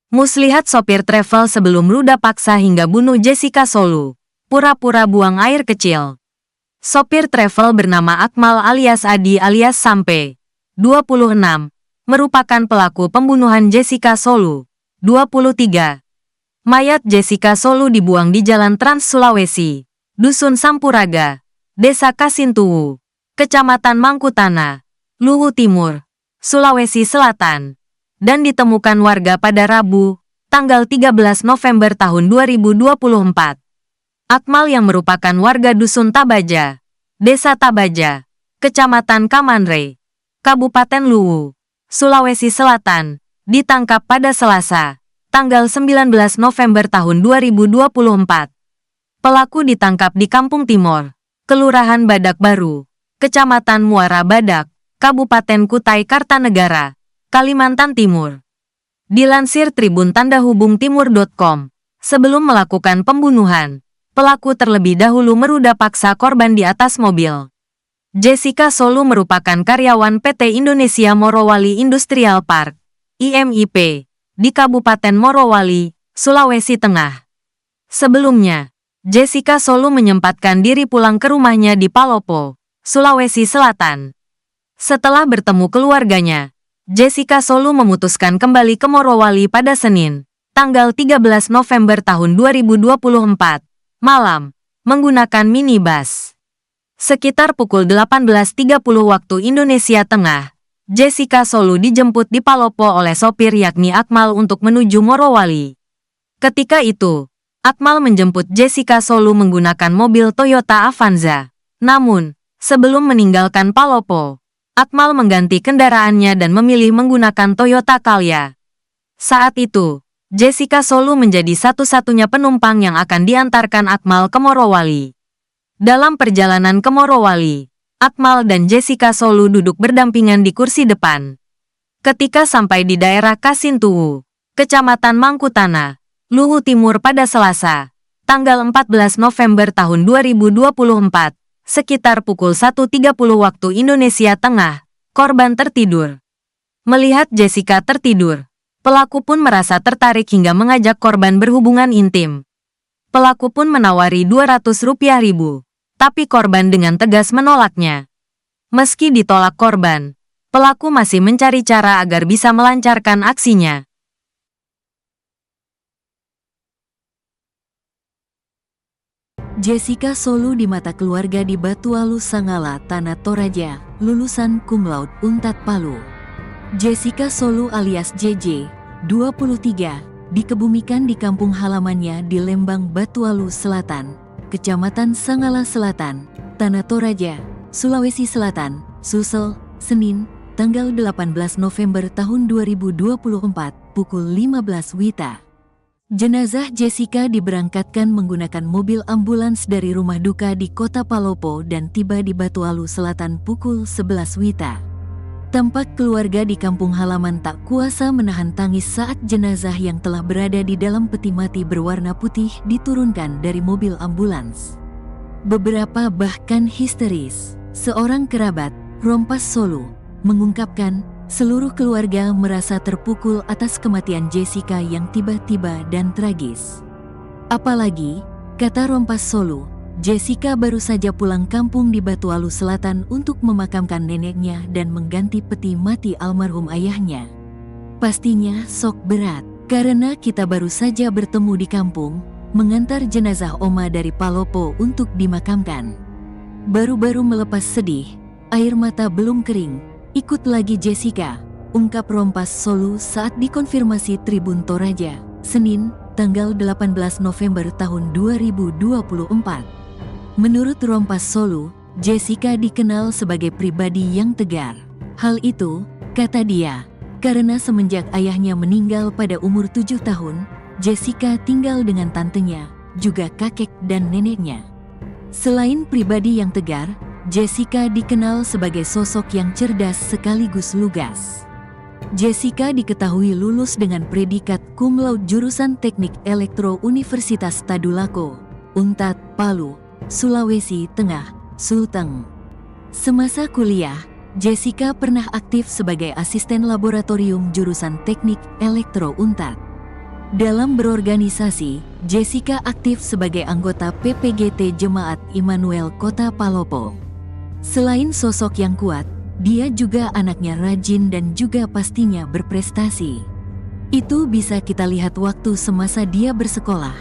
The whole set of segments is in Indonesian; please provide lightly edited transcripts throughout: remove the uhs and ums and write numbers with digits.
Muslihat sopir travel sebelum ruda paksa hingga bunuh Jessica Solu. Pura-pura buang air kecil. Sopir travel bernama Akmal alias Adi alias Sampe, 26, merupakan pelaku pembunuhan Jessica Solu, 23. Mayat Jessica Solu dibuang di Jalan Trans Sulawesi, Dusun Sampuraga, Desa Kasintuwu, Kecamatan Mangkutana, Luwu Timur, Sulawesi Selatan, dan ditemukan warga pada Rabu, tanggal 13 November tahun 2024. Akmal yang merupakan warga Dusun Tabaja, Desa Tabaja, Kecamatan Kamanre, Kabupaten Luwu, Sulawesi Selatan, ditangkap pada Selasa, tanggal 19 November tahun 2024. Pelaku ditangkap di Kampung Timor, Kelurahan Badak Baru, Kecamatan Muara Badak, Kabupaten Kutai Kartanegara, Kalimantan Timur. Dilansir Tribun Tanda Hubung Timur.com, sebelum melakukan pembunuhan, pelaku terlebih dahulu meruda paksa korban di atas mobil. Jessica Solu merupakan karyawan PT Indonesia Morowali Industrial Park, IMIP, di Kabupaten Morowali, Sulawesi Tengah. Sebelumnya, Jessica Solu menyempatkan diri pulang ke rumahnya di Palopo, Sulawesi Selatan. Setelah bertemu keluarganya, Jessica Solu memutuskan kembali ke Morowali pada Senin, tanggal 13 November tahun 2024, malam, menggunakan minibus. Sekitar pukul 18.30 waktu Indonesia Tengah, Jessica Solu dijemput di Palopo oleh sopir yakni Akmal untuk menuju Morowali. Ketika itu, Akmal menjemput Jessica Solu menggunakan mobil Toyota Avanza. Namun, sebelum meninggalkan Palopo, Akmal mengganti kendaraannya dan memilih menggunakan Toyota Calya. Saat itu, Jessica Solu menjadi satu-satunya penumpang yang akan diantarkan Akmal ke Morowali. Dalam perjalanan ke Morowali, Akmal dan Jessica Solu duduk berdampingan di kursi depan. Ketika sampai di daerah Kasintuwu, Kecamatan Mangkutana, Luwu Timur pada Selasa, tanggal 14 November tahun 2024, sekitar pukul 1.30 waktu Indonesia Tengah, korban tertidur. Melihat Jessica tertidur, pelaku pun merasa tertarik hingga mengajak korban berhubungan intim. Pelaku pun menawari Rp200.000, tapi korban dengan tegas menolaknya. Meski ditolak korban, pelaku masih mencari cara agar bisa melancarkan aksinya. Jessica Solu di mata keluarga di Batualu Sangala, Tanah Toraja, lulusan cum laude Unpad Palu. Jessica Solu alias JJ, 23, dikebumikan di kampung halamannya di Lembang Batualu Selatan, Kecamatan Sangala Selatan, Tanah Toraja, Sulawesi Selatan, Sulsel, Senin, tanggal 18 November tahun 2024, pukul 15 WITA. Jenazah Jessica diberangkatkan menggunakan mobil ambulans dari rumah duka di Kota Palopo dan tiba di Batualu Selatan pukul 11 WITA. Tampak keluarga di kampung halaman tak kuasa menahan tangis saat jenazah yang telah berada di dalam peti mati berwarna putih diturunkan dari mobil ambulans. Beberapa bahkan histeris. Seorang kerabat, Rompas Solu, mengungkapkan, seluruh keluarga merasa terpukul atas kematian Jessica yang tiba-tiba dan tragis. Apalagi, kata Rompas Solu, Jessica baru saja pulang kampung di Batualu Selatan untuk memakamkan neneknya dan mengganti peti mati almarhum ayahnya. Pastinya sok berat, karena kita baru saja bertemu di kampung, mengantar jenazah Oma dari Palopo untuk dimakamkan. Baru-baru melepas sedih, air mata belum kering. Ikut lagi Jessica, ungkap Rompas Solu saat dikonfirmasi Tribun Toraja, Senin, tanggal 18 November tahun 2024. Menurut Rompas Solu, Jessica dikenal sebagai pribadi yang tegar. Hal itu, kata dia, karena semenjak ayahnya meninggal pada umur 7 tahun, Jessica tinggal dengan tantenya, juga kakek dan neneknya. Selain pribadi yang tegar, Jessica dikenal sebagai sosok yang cerdas sekaligus lugas. Jessica diketahui lulus dengan predikat cum laude jurusan Teknik Elektro Universitas Tadulako, Unpad Palu, Sulawesi Tengah, Sulteng. Semasa kuliah, Jessica pernah aktif sebagai asisten laboratorium jurusan Teknik Elektro Unpad. Dalam berorganisasi, Jessica aktif sebagai anggota PPGT Jemaat Immanuel Kota Palopo. Selain sosok yang kuat, dia juga anaknya rajin dan juga pastinya berprestasi. Itu bisa kita lihat waktu semasa dia bersekolah,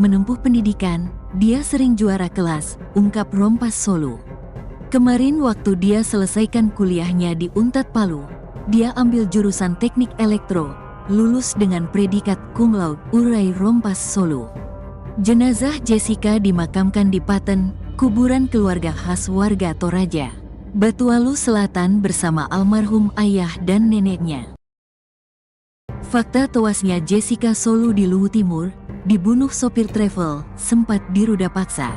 menempuh pendidikan, dia sering juara kelas, ungkap Rompas Solu. Kemarin waktu dia selesaikan kuliahnya di Untat Palu, dia ambil jurusan teknik elektro, lulus dengan predikat cum laude, urai Rompas Solu. Jenazah Jessica dimakamkan di Paten, kuburan keluarga khas warga Toraja, Batualu Selatan bersama almarhum ayah dan neneknya. Fakta tewasnya Jessica Solu di Luwu Timur, dibunuh sopir travel, sempat diruda paksa.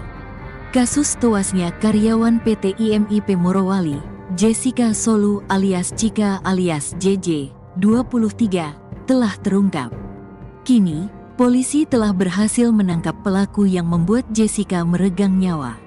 Kasus tewasnya karyawan PT IMIP Morowali, Jessica Solu alias Cika alias JJ, 23, telah terungkap. Kini, polisi telah berhasil menangkap pelaku yang membuat Jessica meregang nyawa.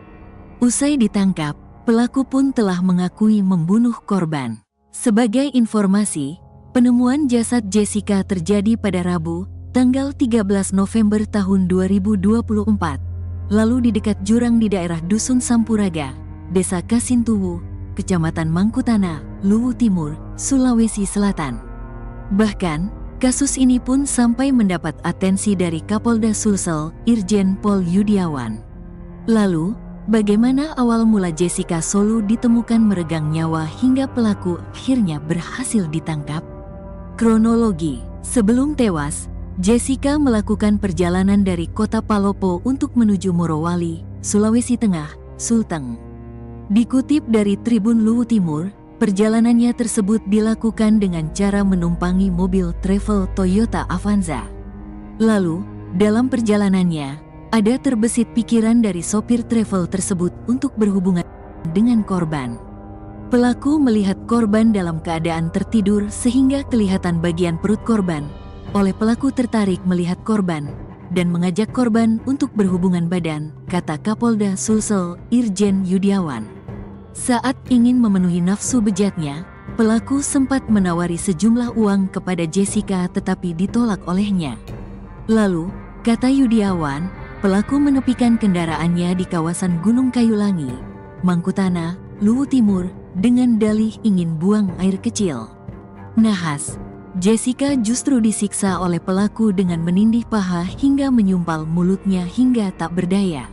Usai ditangkap, pelaku pun telah mengakui membunuh korban. Sebagai informasi, penemuan jasad Jessica terjadi pada Rabu, tanggal 13 November tahun 2024, lalu di dekat jurang di daerah Dusun Sampuraga, Desa Kasintuwu, Kecamatan Mangkutana, Luwu Timur, Sulawesi Selatan. Bahkan, kasus ini pun sampai mendapat atensi dari Kapolda Sulsel, Irjen Pol Yudiawan. Lalu, bagaimana awal mula Jessica Solu ditemukan meregang nyawa hingga pelaku akhirnya berhasil ditangkap? Kronologi: sebelum tewas, Jessica melakukan perjalanan dari kota Palopo untuk menuju Morowali, Sulawesi Tengah, Sulteng. Dikutip dari Tribun Luwu Timur, perjalanannya tersebut dilakukan dengan cara menumpangi mobil travel Toyota Avanza. Lalu, dalam perjalanannya, ada terbesit pikiran dari sopir travel tersebut untuk berhubungan dengan korban. Pelaku melihat korban dalam keadaan tertidur sehingga kelihatan bagian perut korban. Oleh pelaku tertarik melihat korban dan mengajak korban untuk berhubungan badan, kata Kapolda Sulsel, Irjen Yudiawan. Saat ingin memenuhi nafsu bejatnya, pelaku sempat menawari sejumlah uang kepada Jessica tetapi ditolak olehnya. Lalu, kata Yudiawan, pelaku menepikan kendaraannya di kawasan Gunung Kayulangi, Mangkutana, Luwu Timur, dengan dalih ingin buang air kecil. Nahas, Jessica justru disiksa oleh pelaku dengan menindih paha hingga menyumpal mulutnya hingga tak berdaya.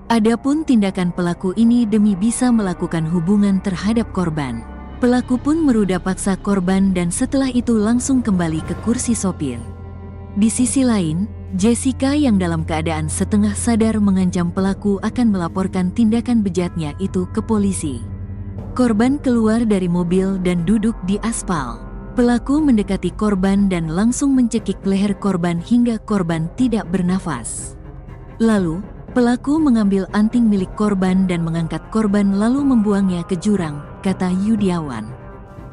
Adapun tindakan pelaku ini demi bisa melakukan hubungan terhadap korban. Pelaku pun meruda paksa korban dan setelah itu langsung kembali ke kursi sopir. Di sisi lain, Jessica yang dalam keadaan setengah sadar mengancam pelaku akan melaporkan tindakan bejatnya itu ke polisi. Korban keluar dari mobil dan duduk di aspal. Pelaku mendekati korban dan langsung mencekik leher korban hingga korban tidak bernafas. Lalu, pelaku mengambil anting milik korban dan mengangkat korban lalu membuangnya ke jurang, kata Yudiawan.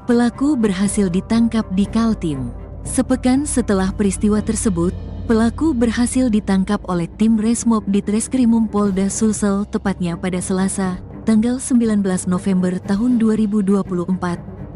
Pelaku berhasil ditangkap di Kaltim. Sepekan setelah peristiwa tersebut, pelaku berhasil ditangkap oleh tim Resmob Ditreskrimum Polda Sulsel tepatnya pada Selasa, tanggal 19 November tahun 2024,